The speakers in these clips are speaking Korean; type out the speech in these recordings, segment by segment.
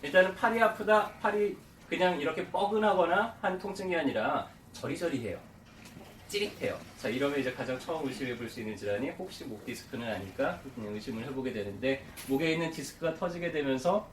일단은 팔이 아프다, 팔이 그냥 이렇게 뻐근하거나 한 통증이 아니라 저리저리해요. 찌릿해요. 자, 이러면 이제 가장 처음 의심해 볼 수 있는 질환이 혹시 목 디스크는 아닐까 그냥 의심을 해보게 되는데, 목에 있는 디스크가 터지게 되면서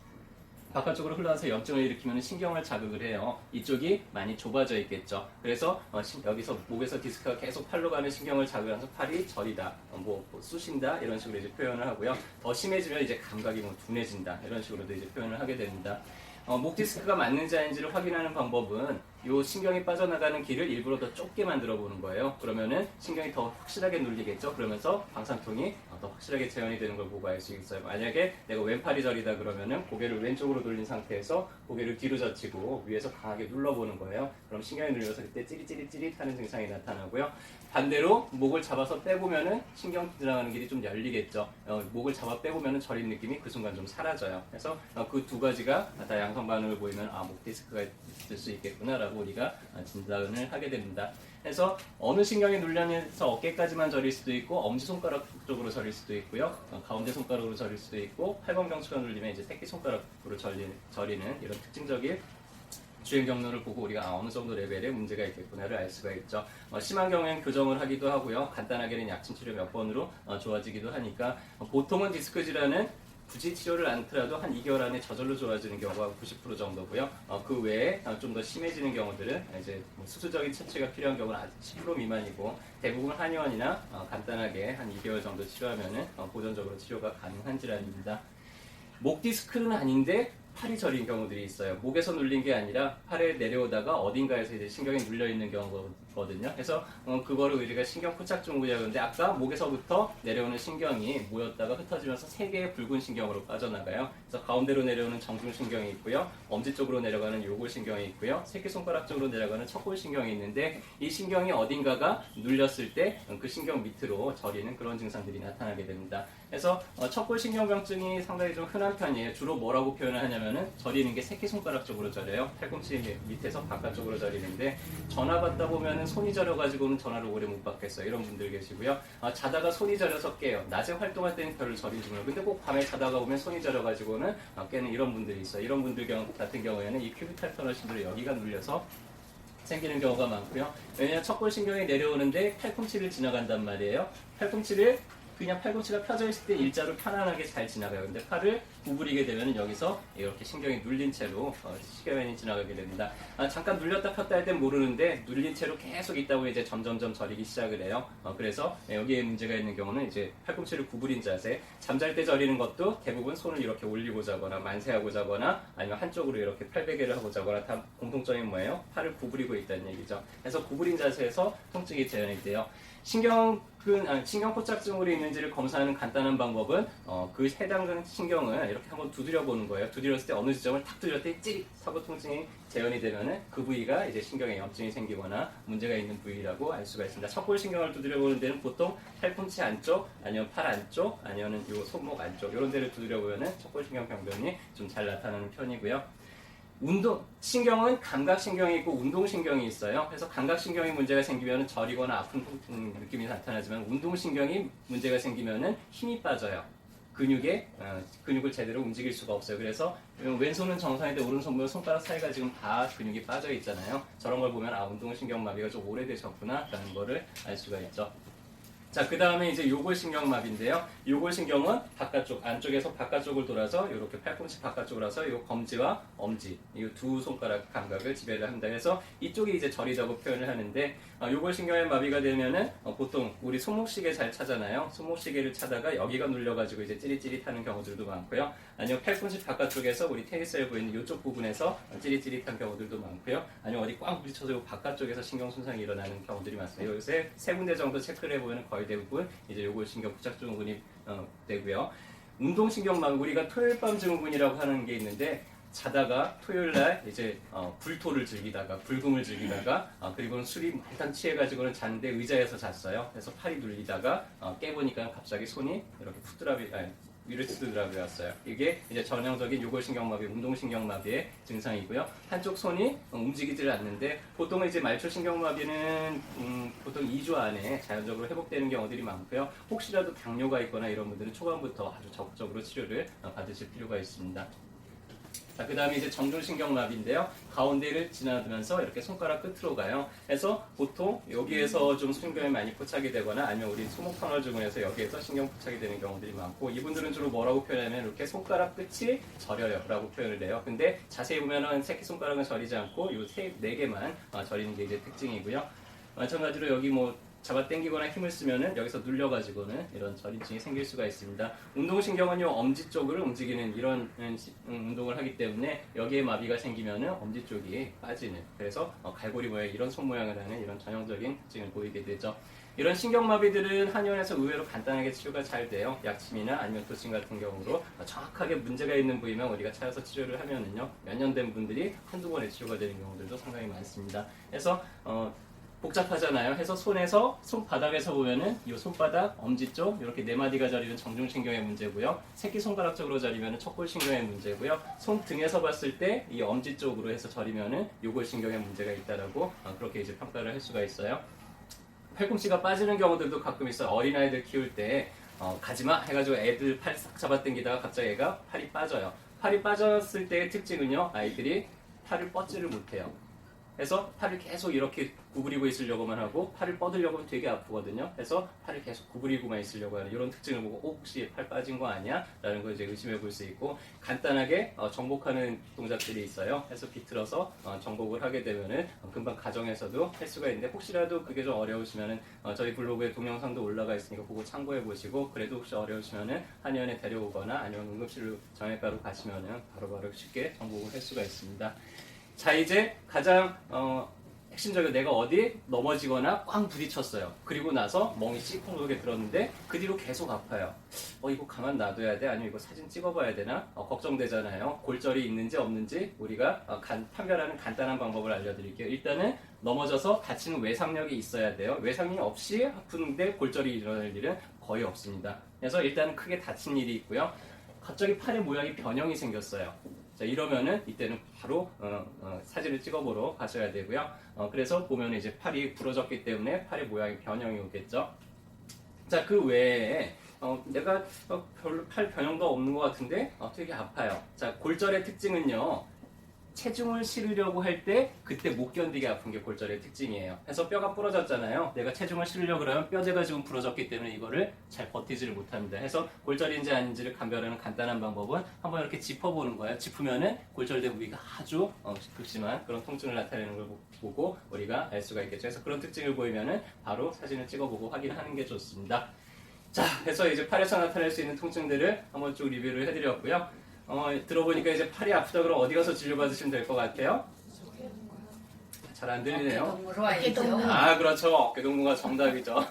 바깥쪽으로 흘러와서 염증을 일으키면 신경을 자극을 해요. 이쪽이 많이 좁아져 있겠죠. 그래서 여기서 목에서 디스크가 계속 팔로 가는 신경을 자극하면서 팔이 저리다, 뭐 쑤신다 이런 식으로 이제 표현을 하고요. 더 심해지면 이제 감각이 뭐 둔해진다 이런 식으로도 이제 표현을 하게 됩니다. 목 디스크가 맞는지 아닌지를 확인하는 방법은 이 신경이 빠져나가는 길을 일부러 더 좁게 만들어 보는 거예요. 그러면은 신경이 더 확실하게 눌리겠죠. 그러면서 방상통이 더 확실하게 재현이 되는 걸 보고 알 수 있어요. 만약에 내가 왼팔이 저리다 그러면은 고개를 왼쪽으로 돌린 상태에서 고개를 뒤로 젖히고 위에서 강하게 눌러보는 거예요. 그럼 신경이 눌려서 그때 찌릿찌릿찌릿 하는 증상이 나타나고요. 반대로 목을 잡아서 빼보면은 신경 지나가는 길이 좀 열리겠죠. 목을 잡아 빼보면은 저린 느낌이 그 순간 좀 사라져요. 그래서 그 두 가지가 다 양성 반응을 보이면 목 디스크가 있을 수 있겠구나라고 우리가 진단을 하게 됩니다. 그래서 어느 신경이 눌려서 어깨까지만 저릴 수도 있고 엄지손가락 쪽으로 저릴 수도 있고요. 가운데 손가락으로 저릴 수도 있고 팔방경추가 눌리면 이제 새끼손가락으로 저리는 이런 특징적인 주행 경로를 보고 우리가 어느 정도 레벨의 문제가 있겠구나를 알 수가 있죠. 심한 경우에는 교정을 하기도 하고요. 간단하게는 약침 치료 몇 번으로 좋아지기도 하니까 보통은 디스크 질환은 굳이 치료를 않더라도 한 2개월 안에 저절로 좋아지는 경우가 90% 정도고요. 그 외에 좀 더 심해지는 경우들은 이제 수술적인 처치가 필요한 경우는 아직 10% 미만이고, 대부분 한의원이나 간단하게 한 2개월 정도 치료하면은 보존적으로 치료가 가능한 질환입니다. 목 디스크는 아닌데 팔이 저린 경우들이 있어요. 목에서 눌린 게 아니라 팔에 내려오다가 어딘가에서 이제 신경이 눌려 있는 경우거든요. 그래서 그거를 우리가 신경 포착증후군이라고 하는데, 아까 목에서부터 내려오는 신경이 모였다가 흩어지면서 세 개의 붉은 신경으로 빠져나가요. 그래서 가운데로 내려오는 정중신경이 있고요, 엄지 쪽으로 내려가는 요골신경이 있고요, 새끼손가락 쪽으로 내려가는 척골신경이 있는데, 이 신경이 어딘가가 눌렸을 때 그 신경 밑으로 저리는 그런 증상들이 나타나게 됩니다. 그래서 척골신경병증이 상당히 좀 흔한 편이에요. 주로 뭐라고 표현을 하냐면은 저리는 게 새끼손가락 쪽으로 저려요. 팔꿈치 밑에서 바깥쪽으로 저리는데, 전화 받다 보면은 손이 저려가지고는 전화를 오래 못 받겠어요. 이런 분들 계시고요. 자다가 손이 저려서 깨요. 낮에 활동할 때는 별로 저리지 않아요. 근데 꼭 밤에 자다가 보면 손이 저려가지고는 깨는 이런 분들이 있어요. 이런 분들 같은 경우에는 이 큐비탈 터널 신들이 여기가 눌려서 생기는 경우가 많고요. 왜냐하면 척골신경이 내려오는데 팔꿈치를 지나간단 말이에요. 그냥 팔꿈치가 펴져 있을 때 일자로 편안하게 잘 지나가요. 근데 팔을 구부리게 되면 여기서 이렇게 신경이 눌린 채로 시계면이 지나가게 됩니다. 잠깐 눌렸다 폈다 할 땐 모르는데 눌린 채로 계속 있다고 이제 점점점 저리기 시작을 해요. 그래서 여기에 문제가 있는 경우는 이제 팔꿈치를 구부린 자세, 잠잘 때 저리는 것도 대부분 손을 이렇게 올리고 자거나 만세하고 자거나 아니면 한쪽으로 이렇게 팔베개를 하고 자거나 다 공통점이 뭐예요? 팔을 구부리고 있다는 얘기죠. 그래서 구부린 자세에서 통증이 재현이 돼요. 신경포착증으로 있는지를 검사하는 간단한 방법은 그 해당 신경을 이렇게 한번 두드려 보는 거예요. 두드렸을 때 어느 지점을 탁 두드렸더니 찌릿 하고 통증이 재현이 되면은 그 부위가 이제 신경에 염증이 생기거나 문제가 있는 부위라고 알 수가 있습니다. 척골신경을 두드려 보는 데는 보통 팔꿈치 안쪽, 아니면 팔 안쪽, 아니면 요 손목 안쪽 이런 데를 두드려 보면은 척골신경 병변이 좀 잘 나타나는 편이고요. 신경은 감각신경이 있고 운동신경이 있어요. 그래서 감각신경이 문제가 생기면 저리거나 아픈 느낌이 나타나지만, 운동신경이 문제가 생기면 힘이 빠져요. 근육을 제대로 움직일 수가 없어요. 그래서 왼손은 정상인데 오른손과 손가락 사이가 지금 다 근육이 빠져 있잖아요. 저런 걸 보면 운동신경마비가 좀 오래되셨구나 라는 거를 알 수가 있죠. 자, 그 다음에 이제 요골신경마비인데요. 요골신경은 안쪽에서 바깥쪽을 돌아서 이렇게 팔꿈치 바깥쪽으로 와서 요 검지와 엄지, 이 두 손가락 감각을 지배를 한다 해서 이쪽이 이제 저리다고 표현을 하는데, 요골신경의 마비가 되면은 보통 우리 손목시계 잘 차잖아요. 손목시계를 차다가 여기가 눌려가지고 이제 찌릿찌릿하는 경우들도 많고요. 아니면 팔꿈치 바깥쪽에서 우리 테니스에 보이는 이쪽 부분에서 찌릿찌릿한 경우들도 많고요. 아니면 어디 꽉 부딪혀서 바깥쪽에서 신경 손상이 일어나는 경우들이 많습니다. 여기서 세 군데 정도 체크를 해보면 거의 대부분 이제 요골신경 부착증후군이 되고요. 운동신경마비, 우리가 토요일 밤 증후군이라고 하는 게 있는데, 자다가 토요일날 이제 불토를 즐기다가 불금을 즐기다가 그리고는 술이 일단 취해가지고는 잤는데 의자에서 잤어요. 그래서 팔이 눌리다가 깨보니까 갑자기 손이 이렇게 위르츠드랍이 왔어요. 이게 이제 전형적인 요골신경마비, 운동신경마비의 증상이고요. 한쪽 손이 움직이질 않는데, 보통 이제 말초신경마비는 보통 2주 안에 자연적으로 회복되는 경우들이 많고요. 혹시라도 당뇨가 있거나 이런 분들은 초반부터 아주 적극적으로 치료를 받으실 필요가 있습니다. 자, 그 다음에 이제 정중신경마비인데요. 가운데를 지나면서 이렇게 손가락 끝으로 가요. 그래서 보통 여기에서 좀 신경이 많이 포착이 되거나 아니면 우리 소목터널증후에서 여기에서 신경 포착이 되는 경우들이 많고, 이분들은 주로 뭐라고 표현하면 이렇게 손가락 끝이 저려요 라고 표현을 해요. 근데 자세히 보면은 새끼손가락은 저리지 않고 요 네 개만 저리는 게 이제 특징이고요. 마찬가지로 여기 뭐 잡아당기거나 힘을 쓰면은 여기서 눌려가지고는 이런 저림증이 생길 수가 있습니다. 운동신경은요, 엄지 쪽을 움직이는 이런 운동을 하기 때문에 여기에 마비가 생기면은 엄지 쪽이 빠지는, 그래서 갈고리 모양 이런 손 모양을 하는 이런 전형적인 특징을 보이게 되죠. 이런 신경마비들은 한의원에서 의외로 간단하게 치료가 잘 돼요. 약침이나 아니면 도침 같은 경우로 정확하게 문제가 있는 부위만 우리가 찾아서 치료를 하면은요, 몇 년 된 분들이 한두 번에 치료가 되는 경우들도 상당히 많습니다. 그래서 복잡하잖아요. 해서 손에서 손바닥에서 보면은 이 손바닥, 엄지 쪽 이렇게 네 마디가 저리는 정중신경의 문제고요. 새끼손가락 쪽으로 저리면은 척골신경의 문제고요. 손등에서 봤을 때 이 엄지 쪽으로 해서 저리면은 요골신경의 문제가 있다라고 그렇게 이제 평가를 할 수가 있어요. 팔꿈치가 빠지는 경우들도 가끔 있어요. 어린아이들 키울 때 가지마 해가지고 애들 팔 싹 잡아당기다가 갑자기 애가 팔이 빠져요. 팔이 빠졌을 때의 특징은요, 아이들이 팔을 뻗지를 못해요. 그래서 팔을 계속 이렇게 구부리고 있으려고만 하고 팔을 뻗으려고 하면 되게 아프거든요. 그래서 팔을 계속 구부리고만 있으려고 하는 이런 특징을 보고 혹시 팔 빠진 거 아니야? 라는 걸 이제 의심해 볼 수 있고, 간단하게 정복하는 동작들이 있어요. 해서 비틀어서 정복을 하게 되면은 금방 가정에서도 할 수가 있는데, 혹시라도 그게 좀 어려우시면은 저희 블로그에 동영상도 올라가 있으니까 그거 참고해 보시고, 그래도 혹시 어려우시면은 한의원에 데려오거나 아니면 응급실로 정형외과로 가시면은 바로바로 쉽게 정복을 할 수가 있습니다. 자, 이제 가장 핵심적으로 내가 어디 넘어지거나 꽝 부딪혔어요. 그리고 나서 멍이 찌쿵하게 들었는데 그 뒤로 계속 아파요. 이거 가만 놔둬야 돼? 아니면 이거 사진 찍어봐야 되나? 걱정되잖아요. 골절이 있는지 없는지 우리가 판별하는 간단한 방법을 알려드릴게요. 일단은 넘어져서 다치는 외상력이 있어야 돼요. 외상력이 없이 아픈데 골절이 일어날 일은 거의 없습니다. 그래서 일단은 크게 다친 일이 있고요. 갑자기 팔의 모양이 변형이 생겼어요. 자, 이러면은 이때는 바로 사진을 찍어보러 가셔야 되고요. 그래서 보면 이제 팔이 부러졌기 때문에 팔의 모양이 변형이 오겠죠. 자, 그 외에 내가 별로 팔 변형도 없는 것 같은데 되게 아파요. 자, 골절의 특징은요, 체중을 실으려고 할 때 그때 못 견디게 아픈 게 골절의 특징이에요. 그래서 뼈가 부러졌잖아요. 내가 체중을 실으려고 그러면 뼈대가 지금 부러졌기 때문에 이거를 잘 버티지를 못합니다. 해서 골절인지 아닌지를 감별하는 간단한 방법은 한번 이렇게 짚어보는 거예요. 짚으면은 골절된 부위가 아주 극심한 그런 통증을 나타내는 걸 보고 우리가 알 수가 있겠죠. 그래서 그런 특징을 보이면은 바로 사진을 찍어보고 확인하는 게 좋습니다. 자, 그래서 이제 팔에서 나타날 수 있는 통증들을 한번 쭉 리뷰를 해드렸고요. 들어보니까 이제 팔이 아프다 그러면 어디 가서 진료받으시면 될 것 같아요? 잘 안 들리네요. 어깨동무. 아, 그렇죠. 어깨동무가 정답이죠.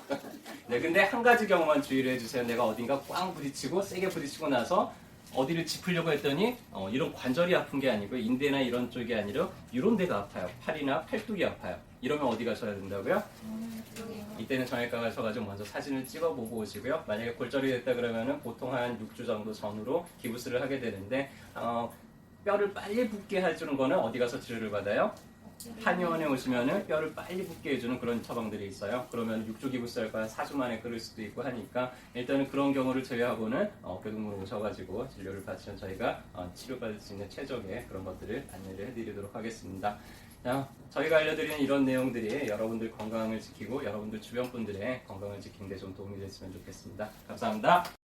네, 근데 한 가지 경우만 주의를 해주세요. 내가 어딘가 꽝 부딪히고 세게 부딪히고 나서 어디를 짚으려고 했더니 이런 관절이 아픈 게 아니고 인대나 이런 쪽이 아니라 이런 데가 아파요. 팔이나 팔뚝이 아파요. 이러면 어디 가셔야 된다고요? 이때는 정형외과 가셔가지고 먼저 사진을 찍어보고 오시고요. 만약에 골절이 됐다 그러면은 보통 한 6주 정도 전후로 기부스를 하게 되는데, 뼈를 빨리 붙게 해주는 거는 어디 가서 치료를 받아요? 한의원에 오시면은 뼈를 빨리 붙게 해주는 그런 처방들이 있어요. 그러면 6주 기부스 할 거야 4주 만에 끊을 수도 있고 하니까, 일단은 그런 경우를 제외하고는 어깨동무로 오셔가지고 진료를 받으시면 저희가 치료받을 수 있는 최적의 그런 것들을 안내를 해드리도록 하겠습니다. 저희가 알려드리는 이런 내용들이 여러분들 건강을 지키고 여러분들 주변 분들의 건강을 지키는 데 좀 도움이 됐으면 좋겠습니다. 감사합니다.